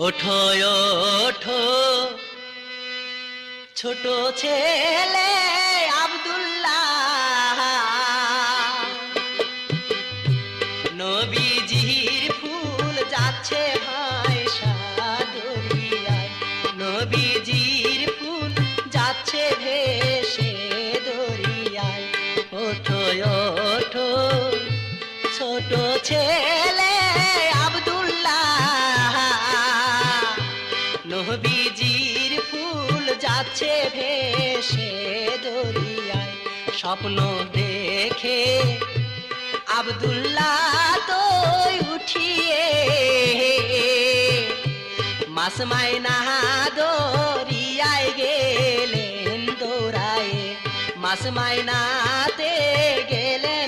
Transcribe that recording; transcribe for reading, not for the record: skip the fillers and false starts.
ওঠো ওঠো ছোট ছেলে আব্দুল্লাহ, নবীজির ফুল যাচ্ছে ভাইসা দরিয়ায়, নবীজির ফুল যাচ্ছে ভেসে দরিয়ায়। ওঠো ওঠো ছোট ছেলে আব্দুল্লাহ, নবীজির ফুল যাচ্ছে ভেসে দরিয়ায়। স্বপ্ন দেখে আব্দুল্লাহ তো উঠিয়ে মাস মাইনা দরিয়ায় গেলেন দৌড়ায়ে, মাস মাইনাতে গেলেন